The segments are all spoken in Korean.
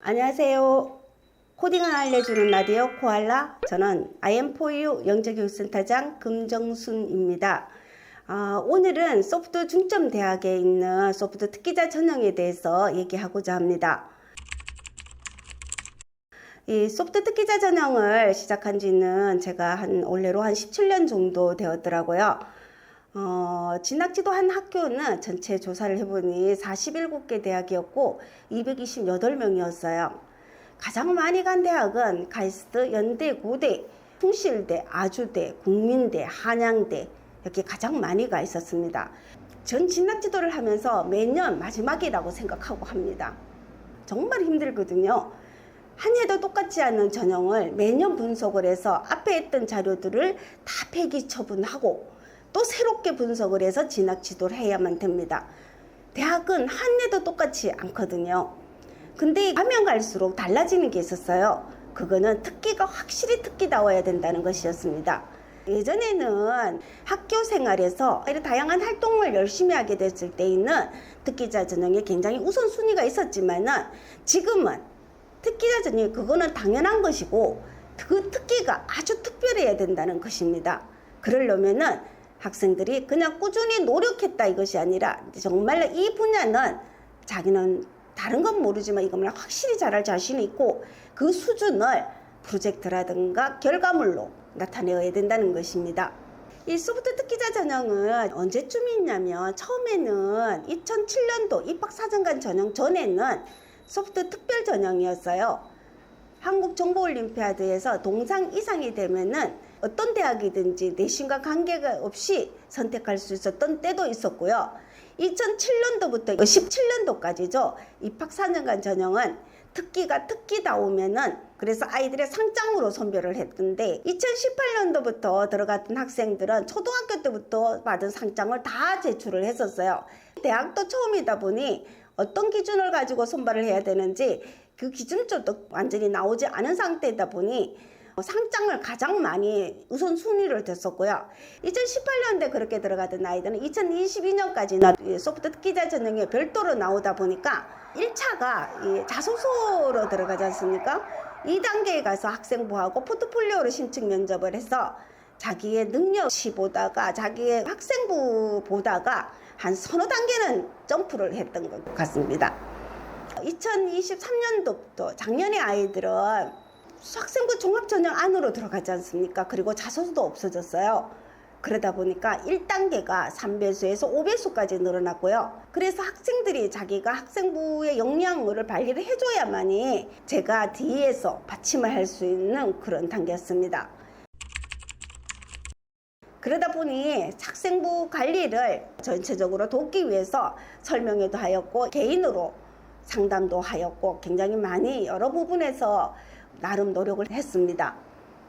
안녕하세요. 코딩을 알려주는 라디오 코알라. 저는 IM4U 영재교육센터장 금정순입니다. 오늘은 소프트 중점 대학에 있는 소프트 특기자 전형에 대해서 얘기하고자 합니다. 이 소프트 특기자 전형을 시작한 지는 제가 올해로 한 17년 정도 되었더라고요. 진학지도 한 학교는 전체 조사를 해보니 47개 대학이었고 228명이었어요. 가장 많이 간 대학은 카이스트, 연대, 고대, 충실대, 아주대, 국민대, 한양대 이렇게 가장 많이 가 있었습니다. 전 진학지도를 하면서 매년 마지막이라고 생각하고 합니다. 정말 힘들거든요. 한 해도 똑같지 않은 전형을 매년 분석을 해서 앞에 했던 자료들을 다 폐기 처분하고 또 새롭게 분석을 해서 진학 지도를 해야만 됩니다. 대학은 한 해도 똑같지 않거든요. 근데 가면 갈수록 달라지는 게 있었어요. 그거는 특기가 확실히 특기다워야 된다는 것이었습니다. 예전에는 학교 생활에서 이런 다양한 활동을 열심히 하게 됐을 때에는 특기자 전형에 굉장히 우선순위가 있었지만은 지금은 특기자 전형이 그거는 당연한 것이고 그 특기가 아주 특별해야 된다는 것입니다. 그러려면은 학생들이 그냥 꾸준히 노력했다 이것이 아니라 정말로 이 분야는 자기는 다른 건 모르지만 이거는 확실히 잘할 자신이 있고 그 수준을 프로젝트라든가 결과물로 나타내야 된다는 것입니다. 이 소프트 특기자 전형은 언제쯤 있냐면 처음에는 2007년도 입학사정관 전형 전에는 소프트 특별 전형이었어요. 한국정보올림피아드에서 동상 이상이 되면은 어떤 대학이든지 내신과 관계가 없이 선택할 수 있었던 때도 있었고요. 2007년도부터 17년도까지죠. 입학 4년간 전형은 특기가 특기다우면은 그래서 아이들의 상장으로 선별을 했던데 2018년도부터 들어갔던 학생들은 초등학교 때부터 받은 상장을 다 제출을 했었어요. 대학도 처음이다 보니 어떤 기준을 가지고 선발을 해야 되는지 그 기준점도 완전히 나오지 않은 상태이다 보니 상장을 가장 많이 우선순위를 뒀었고요. 2018년도에 그렇게 들어가던 아이들은 2022년까지는 소프트 특기자 전형에 별도로 나오다 보니까 1차가 자소서로 들어가지 않습니까? 2단계에 가서 학생부하고 포트폴리오로 신청 면접을 해서 자기의 능력치 보다가 자기의 학생부 보다가 한 서너 단계는 점프를 했던 것 같습니다. 2023년도부터 작년에 아이들은 학생부 종합전형 안으로 들어가지 않습니까? 그리고 자소서도 없어졌어요. 그러다 보니까 1단계가 3배수에서 5배수까지 늘어났고요. 그래서 학생들이 자기가 학생부의 역량을 발휘를 해줘야만이 제가 뒤에서 받침을 할 수 있는 그런 단계였습니다. 그러다 보니 학생부 관리를 전체적으로 돕기 위해서 설명회도 하였고 개인으로 상담도 하였고 굉장히 많이 여러 부분에서 나름 노력을 했습니다.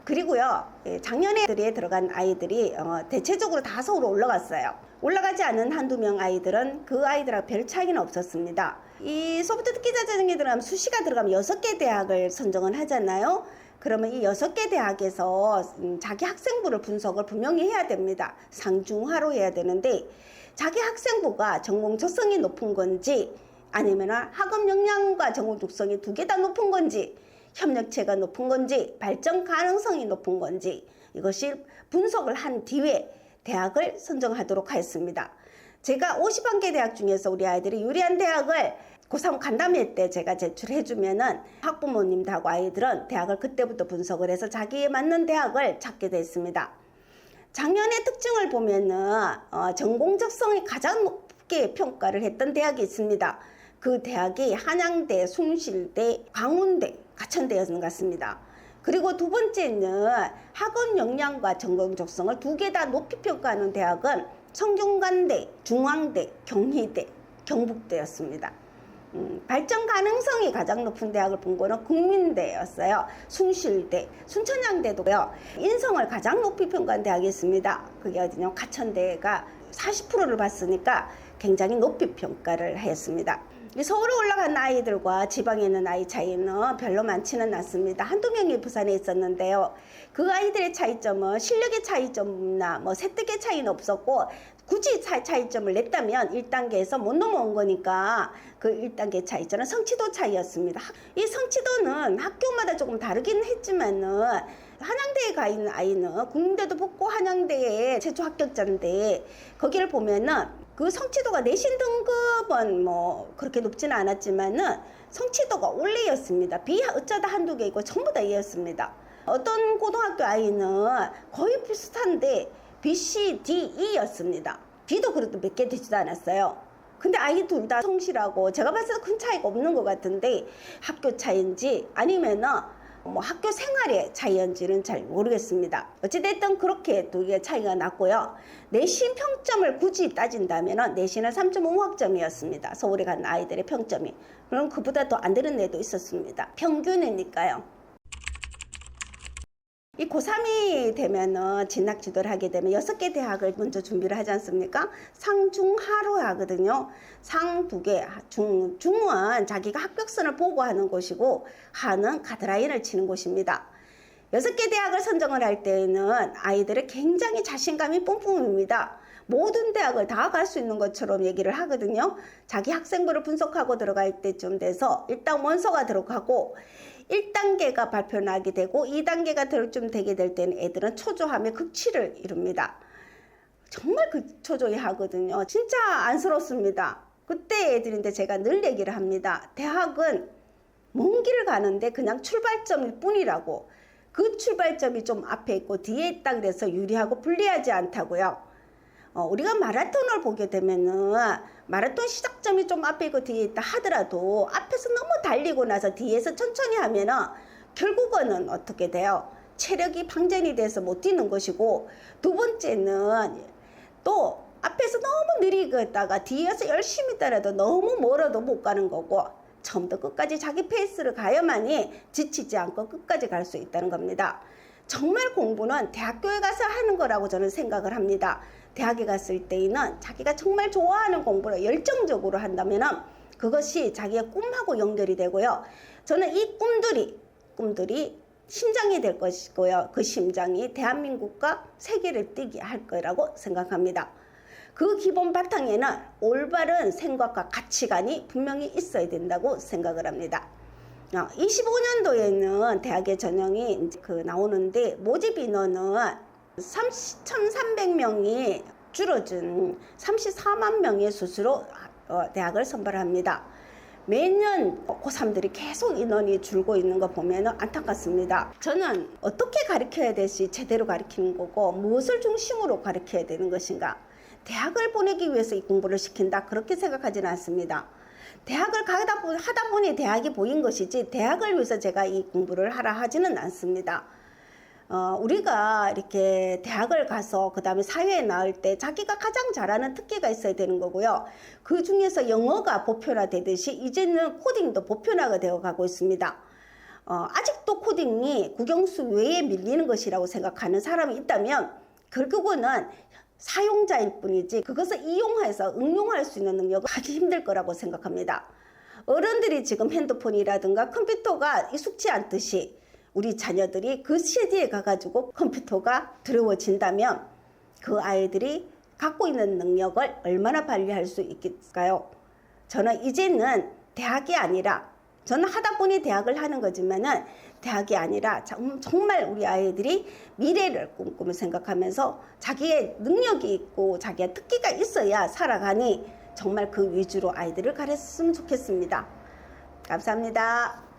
그리고요, 작년에 들어간 아이들이 대체적으로 다 서울로 올라갔어요. 올라가지 않은 한두 명 아이들은 그 아이들하고 별 차이는 없었습니다. 이 소프트 특기자 전형에 들어가면 수시가 들어가면 6개 대학을 선정을 하잖아요. 그러면 이 6개 대학에서 자기 학생부를 분석을 분명히 해야 됩니다. 상중하로 해야 되는데 자기 학생부가 전공 적성이 높은 건지 아니면 학업 역량과 전공 적성이 두 개 다 높은 건지 협력체가 높은 건지 발전 가능성이 높은 건지 이것이 분석을 한 뒤에 대학을 선정하도록 하였습니다. 제가 51개 대학 중에서 우리 아이들이 유리한 대학을 고3 간담회 때 제가 제출해주면은 학부모님들하고 아이들은 대학을 그때부터 분석을 해서 자기에 맞는 대학을 찾게 됐습니다. 작년의 특징을 보면은 전공 적성이 가장 높게 평가를 했던 대학이 있습니다. 그 대학이 한양대, 숭실대, 광운대, 가천대였는 것 같습니다. 그리고 두 번째는 학업 역량과 전공 적성을 두 개 다 높이 평가하는 대학은 성균관대, 중앙대, 경희대, 경북대였습니다. 발전 가능성이 가장 높은 대학을 본 거는 국민대였어요. 숭실대, 순천향대도요. 인성을 가장 높이 평가한 대학이 있습니다. 그게 어디냐? 가천대가 40%를 봤으니까 굉장히 높이 평가를 했습니다. 이 서울에 올라간 아이들과 지방에 있는 아이 차이는 별로 많지는 않습니다. 한두 명이 부산에 있었는데요. 그 아이들의 차이점은 실력의 차이점이나 뭐 세특의 차이는 없었고, 굳이 차이점을 냈다면 1단계에서 못 넘어온 거니까 그 1단계 차이점은 성취도 차이였습니다. 이 성취도는 학교마다 조금 다르긴 했지만은 한양대에 가 있는 아이는 국민대도 붙고 한양대에 최초 합격자인데, 거기를 보면은 그 성취도가 내신 등급은 뭐 그렇게 높지는 않았지만은 성취도가 원래였습니다. B 어쩌다 한두 개이고 전부 다 E였습니다. 어떤 고등학교 아이는 거의 비슷한데 B, C, D, E였습니다. D도 그래도 몇 개 되지도 않았어요. 근데 아이 둘 다 성실하고 제가 봤을 때 큰 차이가 없는 것 같은데, 학교 차이인지 아니면은 뭐 학교 생활의 차이인지는 잘 모르겠습니다. 어찌됐든 그렇게 두 개의 차이가 났고요. 내신 평점을 굳이 따진다면 내신은 3.5학점이었습니다. 서울에 간 아이들의 평점이. 그럼 그보다 더 안 되는 애도 있었습니다. 평균이니까요. 이 고3이 되면은 진학 지도를 하게 되면 6개 대학을 먼저 준비를 하지 않습니까? 상중하로 하거든요. 상 2개, 중은 자기가 합격선을 보고하는 곳이고, 하는 가드라인을 치는 곳입니다. 6개 대학을 선정을 할 때에는 아이들의 굉장히 자신감이 뿜뿜입니다. 모든 대학을 다 갈 수 있는 것처럼 얘기를 하거든요. 자기 학생부를 분석하고 들어갈 때쯤 돼서 일단 원서가 들어가고, 1단계가 발표나게 되고 2단계가 좀 되게 될 때는 애들은 초조함의 극치를 이룹니다. 정말 초조해 하거든요. 진짜 안쓰럽습니다. 그때 애들인데 제가 늘 얘기를 합니다. 대학은 먼 길을 가는데 그냥 출발점일 뿐이라고. 그 출발점이 좀 앞에 있고 뒤에 있다 그래서 유리하고 불리하지 않다고요. 우리가 마라톤을 보게 되면은 마라톤 시작점이 좀 앞에 있고 뒤에 있다 하더라도 앞에서 너무 달리고 나서 뒤에서 천천히 하면은 결국은 어떻게 돼요? 체력이 방전이 돼서 못 뛰는 것이고, 두 번째는 또 앞에서 너무 느리게 했다가 뒤에서 열심히 따라도 너무 멀어도 못 가는 거고, 처음부터 끝까지 자기 페이스를 가야만이 지치지 않고 끝까지 갈 수 있다는 겁니다. 정말 공부는 대학교에 가서 하는 거라고 저는 생각을 합니다. 대학에 갔을 때에는 자기가 정말 좋아하는 공부를 열정적으로 한다면 그것이 자기의 꿈하고 연결이 되고요. 저는 이 꿈들이 심장이 될 것이고요. 그 심장이 대한민국과 세계를 뛰게 할 거라고 생각합니다. 그 기본 바탕에는 올바른 생각과 가치관이 분명히 있어야 된다고 생각을 합니다. 25년도에는 대학의 전형이 나오는데, 모집 인원은 1,300명이 줄어든 34만 명의 수수로 대학을 선발합니다. 매년 고3들이 계속 인원이 줄고 있는 거 보면 안타깝습니다. 저는 어떻게 가르쳐야 될지 제대로 가르치는 거고, 무엇을 중심으로 가르쳐야 되는 것인가. 대학을 보내기 위해서 이 공부를 시킨다, 그렇게 생각하지는 않습니다. 대학을 하다 보니 대학이 보인 것이지, 대학을 위해서 제가 이 공부를 하라 하지는 않습니다. 우리가 이렇게 대학을 가서 그 다음에 사회에 나올 때 자기가 가장 잘하는 특기가 있어야 되는 거고요. 그 중에서 영어가 보편화되듯이 이제는 코딩도 보편화가 되어 가고 있습니다. 아직도 코딩이 국영수 외에 밀리는 것이라고 생각하는 사람이 있다면 결국은 사용자일 뿐이지 그것을 이용해서 응용할 수 있는 능력을 하기 힘들 거라고 생각합니다. 어른들이 지금 핸드폰이라든가 컴퓨터가 익숙치 않듯이 우리 자녀들이 그 시대에 가가지고 컴퓨터가 두려워진다면 그 아이들이 갖고 있는 능력을 얼마나 발휘할 수 있을까요? 저는 이제는 대학이 아니라, 저는 하다 보니 대학을 하는 거지만은 대학이 아니라 정말 우리 아이들이 미래를 꿈꾸며 생각하면서 자기의 능력이 있고 자기의 특기가 있어야 살아가니 정말 그 위주로 아이들을 가르쳤으면 좋겠습니다. 감사합니다.